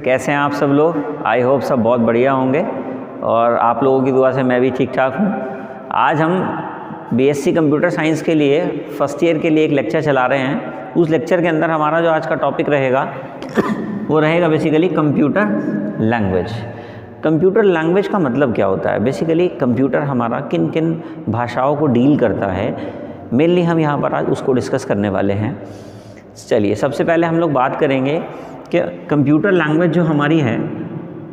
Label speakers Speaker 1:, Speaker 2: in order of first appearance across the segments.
Speaker 1: कैसे हैं आप सब लोग? आई होप सब बहुत बढ़िया होंगे और आप लोगों की दुआ से मैं भी ठीक ठाक हूँ। आज हम बीएससी कंप्यूटर साइंस के लिए फर्स्ट ईयर के लिए एक लेक्चर चला रहे हैं। उस लेक्चर के अंदर हमारा जो आज का टॉपिक रहेगा वो रहेगा basically computer language. Computer language का मतलब क्या होता है? बेसिकली कंप्यूटर हमारा किन किन भाषाओं को डील करता है, मेनली हम यहाँ पर आज उसको डिस्कस करने वाले हैं। चलिए सबसे पहले हम लोग बात करेंगे कि कंप्यूटर लैंग्वेज जो हमारी है,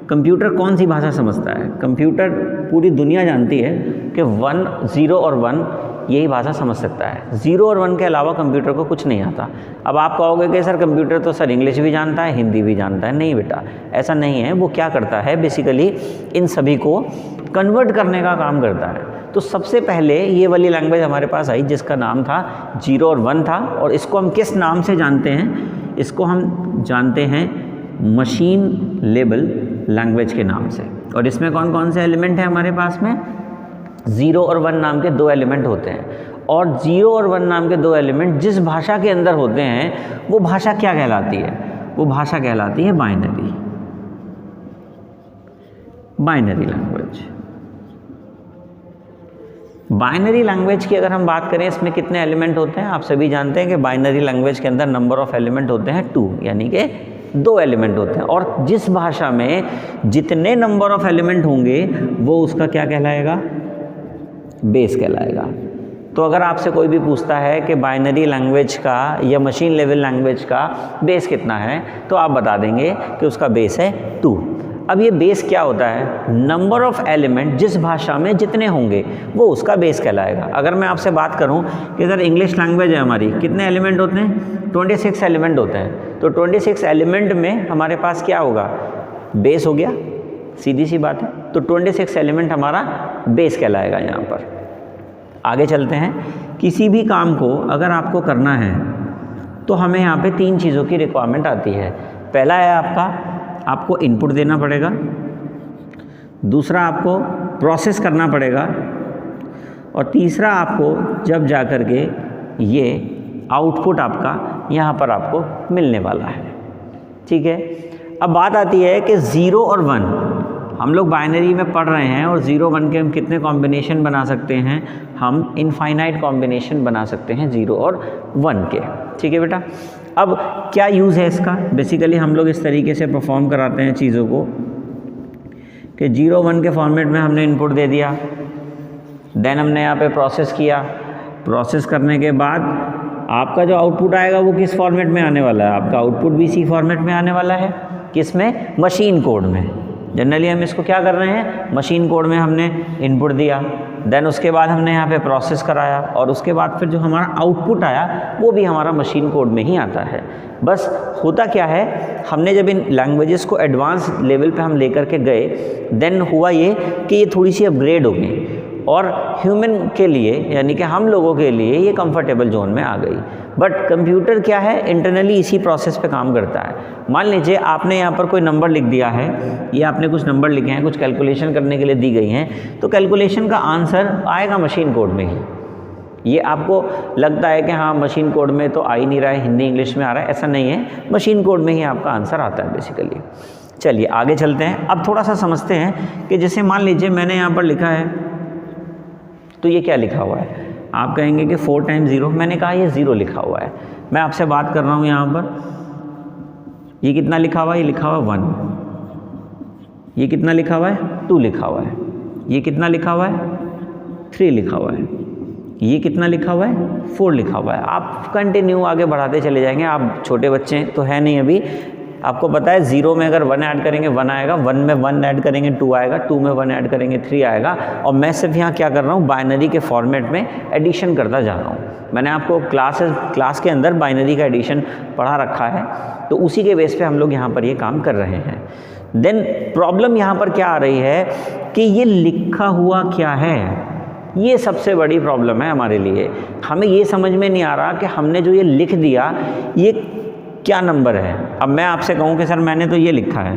Speaker 1: कंप्यूटर कौन सी भाषा समझता है। कंप्यूटर पूरी दुनिया जानती है कि 1, 0 और 1 यही भाषा समझ सकता है। 0 और 1 के अलावा कंप्यूटर को कुछ नहीं आता। अब आप कहोगे कि सर कंप्यूटर तो सर इंग्लिश भी जानता है, हिंदी भी जानता है। नहीं बेटा, ऐसा नहीं है। वो क्या करता है, बेसिकली इन सभी को कन्वर्ट करने का काम करता है। तो सबसे पहले ये वाली लैंग्वेज हमारे पास आई जिसका नाम था 0 और 1 था, और इसको हम किस नाम से जानते हैं? इसको हम जानते हैं मशीन लेवल लैंग्वेज के नाम से। और इसमें कौन कौन से एलिमेंट हैं हमारे पास में? 0 और 1 नाम के 2 एलिमेंट होते हैं। और 0 और 1 नाम के 2 एलिमेंट जिस भाषा के अंदर होते हैं वो भाषा क्या कहलाती है? वो भाषा कहलाती है बाइनरी लैंग्वेज। बाइनरी लैंग्वेज की अगर हम बात करें, इसमें कितने एलिमेंट होते हैं? आप सभी जानते हैं कि बाइनरी लैंग्वेज के अंदर नंबर ऑफ एलिमेंट होते हैं 2, यानी कि 2 एलिमेंट होते हैं। और जिस भाषा में जितने नंबर ऑफ एलिमेंट होंगे वो उसका क्या कहलाएगा? बेस कहलाएगा। तो अगर आपसे कोई भी पूछता है कि बाइनरी लैंग्वेज का या मशीन लेवल लैंग्वेज का बेस कितना है, तो आप बता देंगे कि उसका बेस है 2। अब ये बेस क्या होता है? नंबर ऑफ एलिमेंट जिस भाषा में जितने होंगे वो उसका बेस कहलाएगा। अगर मैं आपसे बात करूं कि सर इंग्लिश लैंग्वेज है हमारी, कितने एलिमेंट होते हैं? 26 एलिमेंट होते हैं। तो 26 एलिमेंट में हमारे पास क्या होगा? बेस हो गया, सीधी सी बात है। तो 26 एलिमेंट हमारा बेस कहलाएगा। यहाँ पर आगे चलते हैं। किसी भी काम को अगर आपको करना है तो हमें यहाँ पे 3 चीज़ों की रिक्वायरमेंट आती है। पहला है आपको इनपुट देना पड़ेगा, दूसरा आपको प्रोसेस करना पड़ेगा, और तीसरा आपको जब जा कर के ये आउटपुट आपका यहाँ पर आपको मिलने वाला है। ठीक है। अब बात आती है कि 0 और 1 हम लोग बाइनरी में पढ़ रहे हैं, और 0, 1 के हम कितने कॉम्बिनेशन बना सकते हैं? हम इनफाइनाइट कॉम्बिनेशन बना सकते हैं 0 और 1 के। ठीक है बेटा। अब क्या यूज़ है इसका? बेसिकली हम लोग इस तरीके से परफॉर्म कराते हैं चीज़ों को कि 0, 1 के फॉर्मेट में हमने इनपुट दे दिया, देन हमने यहाँ पे प्रोसेस किया। प्रोसेस करने के बाद आपका जो आउटपुट आएगा वो किस फॉर्मेट में आने वाला है? आपका आउटपुट भी इसी फॉर्मेट में आने वाला है। किस में? मशीन कोड में। जनरली हम इसको क्या कर रहे हैं? मशीन कोड में हमने इनपुट दिया, देन उसके बाद हमने यहाँ पे प्रोसेस कराया, और उसके बाद फिर जो हमारा आउटपुट आया वो भी हमारा मशीन कोड में ही आता है। बस होता क्या है, हमने जब इन लैंग्वेजेस को एडवांस लेवल पे हम लेकर के गए, देन हुआ ये कि ये थोड़ी सी अपग्रेड हो गई, और ह्यूमन के लिए यानी कि हम लोगों के लिए ये कंफर्टेबल जोन में आ गई। बट कंप्यूटर क्या है? इंटरनली इसी प्रोसेस पे काम करता है। मान लीजिए आपने यहाँ पर कोई नंबर लिख दिया है, ये आपने कुछ नंबर लिखे हैं, कुछ कैलकुलेशन करने के लिए दी गई हैं, तो कैलकुलेशन का आंसर आएगा मशीन कोड में ही। ये आपको लगता है कि हाँ मशीन कोड में तो आ ही नहीं रहा है, हिंदी इंग्लिश में आ रहा है, ऐसा नहीं है। मशीन कोड में ही आपका आंसर आता है बेसिकली। चलिए आगे चलते हैं। अब थोड़ा सा समझते हैं कि जैसे मान लीजिए मैंने यहाँ पर लिखा है, तो ये क्या लिखा हुआ है? आप कहेंगे कि 4 टाइम्स 0। मैंने कहा ये 0 लिखा हुआ है। मैं आपसे बात कर रहा हूँ यहाँ पर, ये कितना लिखा हुआ है? ये लिखा हुआ है 1। ये कितना लिखा हुआ है? 2 लिखा हुआ है। ये कितना लिखा हुआ है? 3 लिखा हुआ है। ये कितना लिखा हुआ है? 4 लिखा हुआ है। आप कंटिन्यू आगे बढ़ाते चले जाएंगे। आप छोटे बच्चे तो है नहीं अभी, आपको पता है 0 में अगर 1 ऐड करेंगे 1 आएगा, 1 में 1 ऐड करेंगे 2 आएगा, 2 में 1 ऐड करेंगे 3 आएगा। और मैं सिर्फ यहाँ क्या कर रहा हूँ? बाइनरी के फॉर्मेट में एडिशन करता जा रहा हूँ। मैंने आपको क्लास के अंदर बाइनरी का एडिशन पढ़ा रखा है, तो उसी के बेस पे हम लोग यहाँ पर ये काम कर रहे हैं। देन प्रॉब्लम यहाँ पर क्या आ रही है कि ये लिखा हुआ क्या है? ये सबसे बड़ी प्रॉब्लम है हमारे लिए। हमें ये समझ में नहीं आ रहा कि हमने जो ये लिख दिया ये क्या नंबर है। अब मैं आपसे कहूँ कि सर मैंने तो ये लिखा है,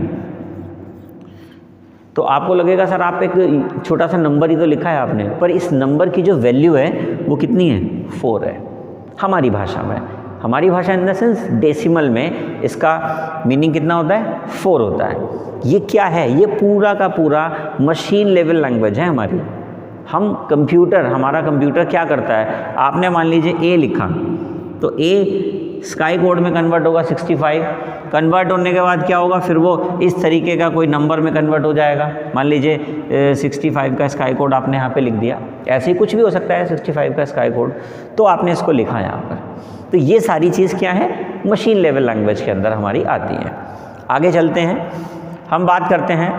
Speaker 1: तो आपको लगेगा सर आप एक छोटा सा नंबर ही तो लिखा है आपने, पर इस नंबर की जो वैल्यू है वो कितनी है? 4 है हमारी भाषा में। हमारी भाषा इन द सेंस डेसिमल में इसका मीनिंग कितना होता है, 4 होता है। ये क्या है, ये पूरा का पूरा मशीन लेवल लैंग्वेज है हमारी। हम कंप्यूटर, हमारा कंप्यूटर क्या करता है, आपने मान लीजिए ए लिखा तो ए स्काई कोड में कन्वर्ट होगा 65, कन्वर्ट होने के बाद क्या होगा, फिर वो इस तरीके का कोई नंबर में कन्वर्ट हो जाएगा। मान लीजिए 65 का स्काई कोड आपने यहाँ पे लिख दिया, ऐसे ही कुछ भी हो सकता है 65 का स्काई कोड, तो आपने इसको लिखा यहाँ पर। तो ये सारी चीज़ क्या है, मशीन लेवल लैंग्वेज के अंदर हमारी आती है। आगे चलते हैं, हम बात करते हैं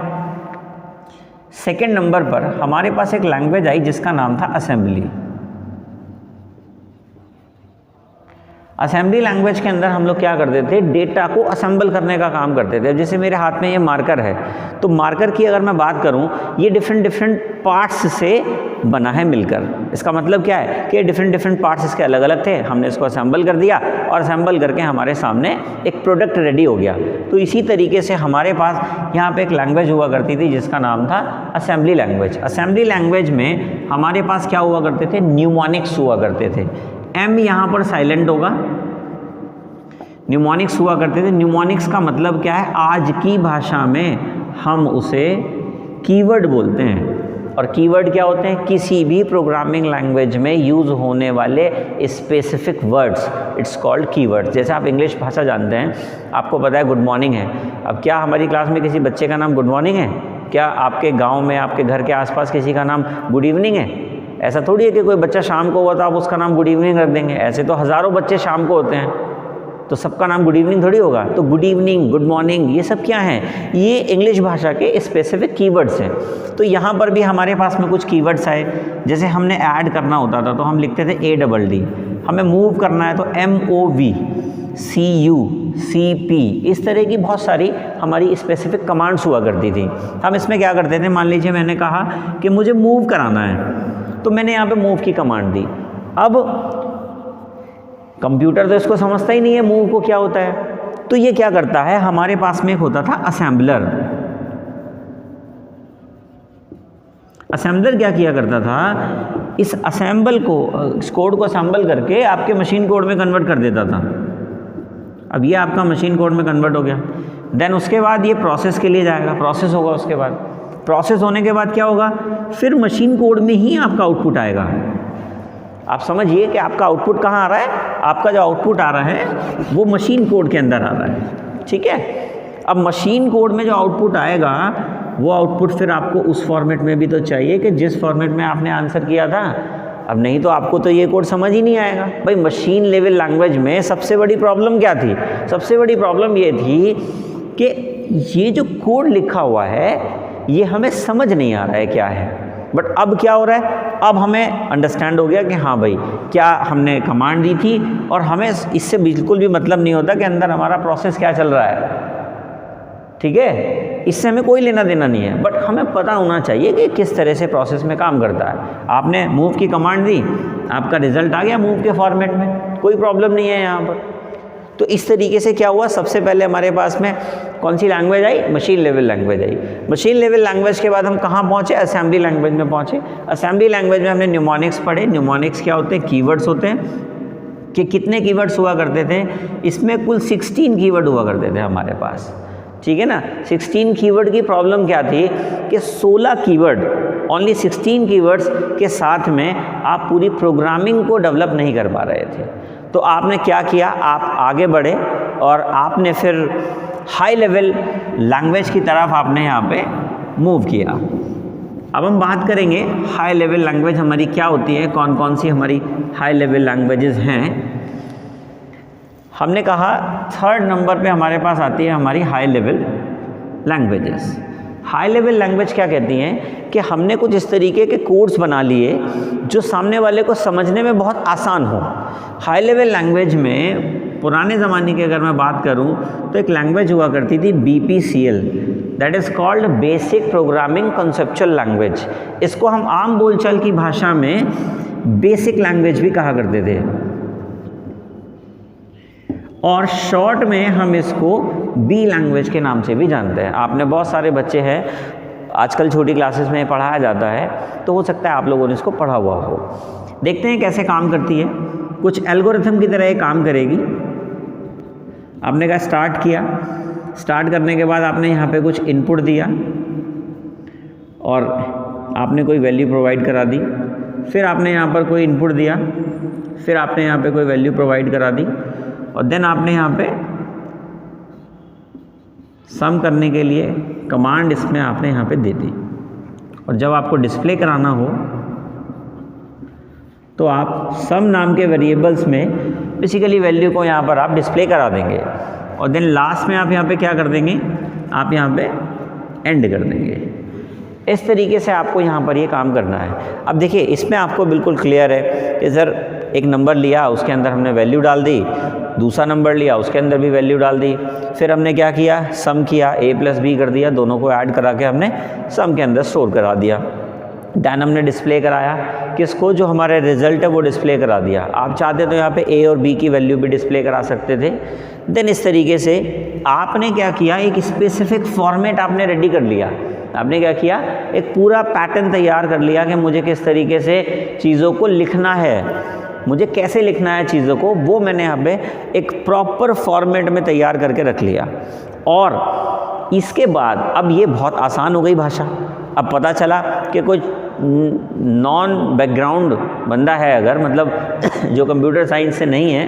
Speaker 1: सेकेंड नंबर पर हमारे पास एक लैंग्वेज आई जिसका नाम था असेंबली। असेंबली लैंग्वेज के अंदर हम लोग क्या करते थे, डेटा को असेंबल करने का काम करते थे। जैसे मेरे हाथ में ये मार्कर है, तो मार्कर की अगर मैं बात करूं, ये डिफरेंट पार्ट्स से बना है मिलकर। इसका मतलब क्या है कि डिफरेंट पार्ट्स इसके अलग अलग थे, हमने इसको असेंबल कर दिया और असेंबल करके हमारे सामने एक प्रोडक्ट रेडी हो गया। तो इसी तरीके से हमारे पास यहाँ पे एक लैंग्वेज हुआ करती थी जिसका नाम था असेंबली लैंग्वेज। असेंबली लैंग्वेज में हमारे पास क्या हुआ करते थे, न्यूमोनिक्स हुआ करते थे। एम यहाँ पर साइलेंट होगा, न्यूमोनिक्स हुआ करते थे। न्यूमोनिक्स का मतलब क्या है, आज की भाषा में हम उसे कीवर्ड बोलते हैं। और कीवर्ड क्या होते हैं, किसी भी प्रोग्रामिंग लैंग्वेज में यूज़ होने वाले specific words, it's called keywords. जैसे आप इंग्लिश भाषा जानते हैं, आपको पता है गुड मॉर्निंग है। अब क्या हमारी क्लास में किसी बच्चे का नाम गुड मॉर्निंग है? क्या आपके गाँव में, आपके घर के आसपास किसी का नाम गुड इवनिंग है? ऐसा थोड़ी है कि कोई बच्चा शाम को हुआ तो आप उसका नाम गुड इवनिंग रख देंगे। ऐसे तो हज़ारों बच्चे शाम को होते हैं, तो सबका नाम गुड इवनिंग थोड़ी होगा। तो गुड इवनिंग, गुड मॉर्निंग, ये सब क्या हैं, ये इंग्लिश भाषा के स्पेसिफिक कीवर्ड्स हैं। तो यहाँ पर भी हमारे पास में कुछ कीवर्ड्स आए। जैसे हमने ऐड करना होता था तो हम लिखते थे ADD, हमें मूव करना है तो MOV, CU, CP, इस तरह की बहुत सारी हमारी स्पेसिफिक कमांड्स हुआ करती थी। हम इसमें क्या करते थे, मान लीजिए मैंने कहा कि मुझे मूव कराना है, तो मैंने यहाँ पे मूव की कमांड दी। अब कंप्यूटर तो इसको समझता ही नहीं है मूव को क्या होता है, तो ये क्या करता है, हमारे पास में एक होता था असेंबलर। असेंबलर क्या किया करता था, इस असेंबल को, इस कोड को असेंबल करके आपके मशीन कोड में कन्वर्ट कर देता था। अब ये आपका मशीन कोड में कन्वर्ट हो गया, देन उसके बाद ये प्रोसेस के लिए जाएगा, प्रोसेस होगा, उसके बाद प्रोसेस होने के बाद क्या होगा, फिर मशीन कोड में ही आपका आउटपुट आएगा। आप समझिए कि आपका आउटपुट कहाँ आ रहा है, आपका जो आउटपुट आ रहा है वो मशीन कोड के अंदर आ रहा है, ठीक है। अब मशीन कोड में जो आउटपुट आएगा वो आउटपुट फिर आपको उस फॉर्मेट में भी तो चाहिए कि जिस फॉर्मेट में आपने आंसर किया था। अब नहीं तो आपको तो ये कोड समझ ही नहीं आएगा। भाई मशीन लेवल लैंग्वेज में सबसे बड़ी प्रॉब्लम क्या थी, सबसे बड़ी प्रॉब्लम ये थी कि ये जो कोड लिखा हुआ है ये हमें समझ नहीं आ रहा है क्या है। बट अब क्या हो रहा है, अब हमें अंडरस्टैंड हो गया कि हाँ भाई क्या हमने कमांड दी थी और हमें इससे बिल्कुल भी मतलब नहीं होता कि अंदर हमारा प्रोसेस क्या चल रहा है, ठीक है, इससे हमें कोई लेना देना नहीं है। बट हमें पता होना चाहिए कि किस तरह से प्रोसेस में काम करता है। आपने मूव की कमांड दी, आपका रिजल्ट आ गया मूव के फॉर्मेट में, कोई प्रॉब्लम नहीं है यहाँ पर। तो इस तरीके से क्या हुआ, सबसे पहले हमारे पास में कौन सी लैंग्वेज आई, मशीन लेवल लैंग्वेज आई। मशीन लेवल लैंग्वेज के बाद हम कहाँ पहुँचे, असेंबली लैंग्वेज में पहुँचे। असेंबली लैंग्वेज में हमने न्यूमोनिक्स पढ़े। न्यूमोनिक्स क्या होते हैं, कीवर्ड्स होते हैं। कि कितने कीवर्ड्स हुआ करते थे, इसमें कुल 16 कीवर्ड हुआ करते थे हमारे पास, ठीक है ना। 16 कीवर्ड की प्रॉब्लम क्या थी कि 16 कीवर्ड, ओनली 16 कीवर्ड्स के साथ में आप पूरी प्रोग्रामिंग को डेवलप नहीं कर पा रहे थे। तो आपने क्या किया, आप आगे बढ़े और आपने फिर हाई लेवल लैंग्वेज की तरफ आपने यहाँ पे मूव किया। अब हम बात करेंगे हाई लेवल लैंग्वेज हमारी क्या होती है, कौन कौन सी हमारी हाई लेवल लैंग्वेजेस हैं। हमने कहा थर्ड नंबर पे हमारे पास आती है हमारी high level languages. High level language क्या कहती हैं कि हमने कुछ इस तरीके के कोड्स बना लिए जो सामने वाले को समझने में बहुत आसान हो। हाई लेवल लैंग्वेज में पुराने ज़माने की अगर मैं बात करूं तो एक लैंग्वेज हुआ करती थी BPCL, that is called basic programming conceptual language. इसको हम आम बोलचाल की भाषा में बेसिक लैंग्वेज भी कहा करते थे और शॉर्ट में हम इसको B लैंग्वेज के नाम से भी जानते हैं। आपने बहुत सारे बच्चे हैं, आजकल छोटी क्लासेस में पढ़ाया जाता है, तो हो सकता है आप लोगों ने इसको पढ़ा हुआ हो। देखते हैं कैसे काम करती है। कुछ एल्गोरिथम की तरह ये काम करेगी। आपने कहा स्टार्ट किया, स्टार्ट करने के बाद आपने यहाँ पे कुछ इनपुट दिया और आपने कोई वैल्यू प्रोवाइड करा दी, फिर आपने यहाँ पर कोई इनपुट दिया, फिर आपने यहाँ पे कोई वैल्यू प्रोवाइड करा दी और देन आपने यहाँ पे सम करने के लिए कमांड इसमें आपने यहाँ पे दे दी। और जब आपको डिस्प्ले कराना हो तो आप सम नाम के वेरिएबल्स में बेसिकली वैल्यू को यहाँ पर आप डिस्प्ले करा देंगे और देन लास्ट में आप यहाँ पे क्या कर देंगे, आप यहाँ पे एंड कर देंगे। इस तरीके से आपको यहाँ पर ये काम करना है। अब देखिए इसमें आपको बिल्कुल क्लियर है कि सर एक नंबर लिया, उसके अंदर हमने वैल्यू डाल दी, दूसरा नंबर लिया, उसके अंदर भी वैल्यू डाल दी, फिर हमने क्या किया, सम किया, a प्लस बी कर दिया, दोनों को ऐड करा के हमने सम के अंदर स्टोर करा दिया। देन हमने डिस्प्ले कराया किसको, जो हमारे रिजल्ट है वो डिस्प्ले करा दिया। आप चाहते तो यहाँ पे a और b की वैल्यू भी डिस्प्ले करा सकते थे। देन इस तरीके से आपने क्या किया, एक स्पेसिफिक फॉर्मेट आपने रेडी कर लिया। आपने क्या किया, एक पूरा पैटर्न तैयार कर लिया कि मुझे किस तरीके से चीज़ों को लिखना है, मुझे कैसे लिखना है चीज़ों को, वो मैंने यहाँ पे एक प्रॉपर फॉर्मेट में तैयार करके रख लिया। और इसके बाद अब ये बहुत आसान हो गई भाषा। अब पता चला कि कोई नॉन बैकग्राउंड बंदा है अगर, मतलब जो कंप्यूटर साइंस से नहीं है,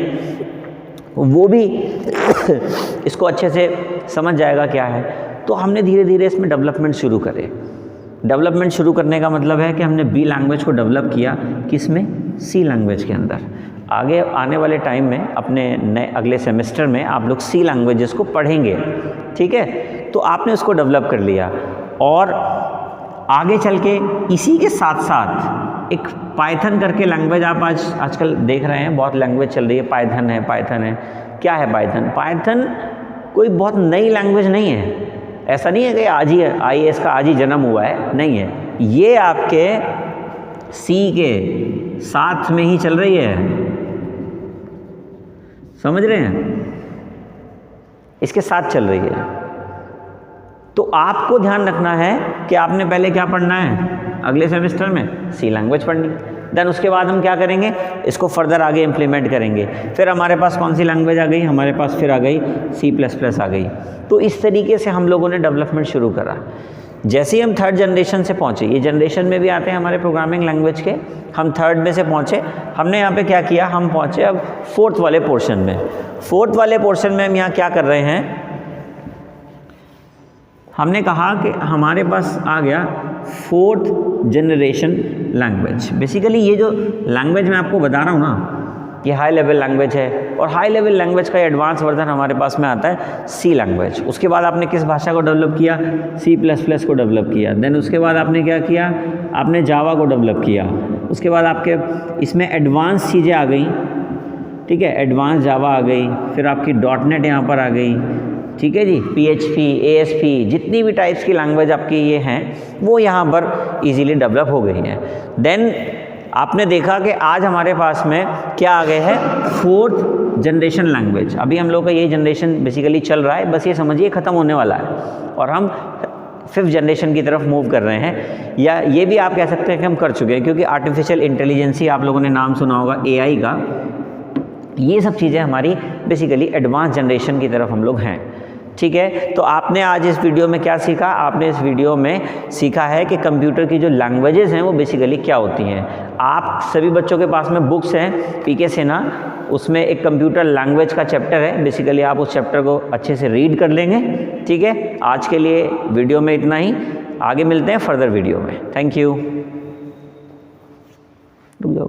Speaker 1: वो भी इसको अच्छे से समझ जाएगा क्या है। तो हमने धीरे धीरे इसमें डेवलपमेंट शुरू करे। डेवलपमेंट शुरू करने का मतलब है कि हमने बी लैंग्वेज को डेवलप किया, किसमें, सी लैंग्वेज के अंदर। आगे आने वाले टाइम में अपने नए अगले सेमेस्टर में आप लोग सी लैंग्वेजेस को पढ़ेंगे, ठीक है। तो आपने उसको डेवलप कर लिया और आगे चल के इसी के साथ साथ एक पाइथन करके लैंग्वेज आप आजकल देख रहे हैं, बहुत लैंग्वेज चल रही है, पाइथन है। क्या है पाइथन? पाइथन कोई बहुत नई लैंग्वेज नहीं है। ऐसा नहीं है कि आज ही IAS का आज ही जन्म हुआ है, नहीं है। ये आपके सी के साथ में ही चल रही है, समझ रहे हैं, इसके साथ चल रही है। तो आपको ध्यान रखना है कि आपने पहले क्या पढ़ना है, अगले सेमेस्टर में सी लैंग्वेज पढ़नी। देन उसके बाद हम क्या करेंगे, इसको फर्दर आगे इम्प्लीमेंट करेंगे। फिर हमारे पास कौन सी लैंग्वेज आ गई, हमारे पास फिर आ गई C++ आ गई। तो इस तरीके से हम लोगों ने डेवलपमेंट शुरू करा। जैसे ही हम थर्ड जनरेशन से पहुँचे, ये जनरेशन में भी आते हैं हमारे प्रोग्रामिंग लैंग्वेज के, हम थर्ड में से पहुँचे, हमने यहाँ पे क्या किया, हम पहुँचे अब फोर्थ वाले पोर्शन में। फोर्थ वाले पोर्शन में हम यहाँ क्या कर रहे हैं, हमने कहा कि हमारे पास आ गया फोर्थ जनरेशन लैंग्वेज। बेसिकली ये जो लैंग्वेज मैं आपको बता रहा हूँ ना, ये हाई लेवल लैंग्वेज है और हाई लेवल लैंग्वेज का एडवांस वर्जन हमारे पास में आता है सी लैंग्वेज। उसके बाद आपने किस भाषा को डेवलप किया, C++ को डेवलप किया। देन उसके बाद आपने क्या किया, आपने जावा को डेवलप किया। उसके बाद आपके इसमें एडवांस चीज़ें आ गई, ठीक है, एडवांस जावा आ गई, फिर आपकी .NET यहाँ पर आ गई, ठीक है जी, PHP, ASP, जितनी भी टाइप्स की लैंग्वेज आपकी ये हैं वो यहाँ पर इजीली डेवलप हो गई हैं। देन आपने देखा कि आज हमारे पास में क्या आ गए हैं, फोर्थ जनरेशन लैंग्वेज। अभी हम लोग का ये जनरेशन बेसिकली चल रहा है, बस ये समझिए ख़त्म होने वाला है और हम फिफ्थ जनरेशन की तरफ मूव कर रहे हैं, या ये भी आप कह सकते हैं कि हम कर चुके हैं, क्योंकि आर्टिफिशियल इंटेलिजेंसी आप लोगों ने नाम सुना होगा, AI का। ये सब चीज़ें हमारी बेसिकली एडवांस जनरेशन की तरफ हम लोग हैं, ठीक है। तो आपने आज इस वीडियो में क्या सीखा, आपने इस वीडियो में सीखा है कि कंप्यूटर की जो लैंग्वेजेस हैं वो बेसिकली क्या होती हैं। आप सभी बच्चों के पास में बुक्स हैं PK सिन्हा, उसमें एक कंप्यूटर लैंग्वेज का चैप्टर है, बेसिकली आप उस चैप्टर को अच्छे से रीड कर लेंगे, ठीक है। आज के लिए वीडियो में इतना ही, आगे मिलते हैं फर्दर वीडियो में। Thank you.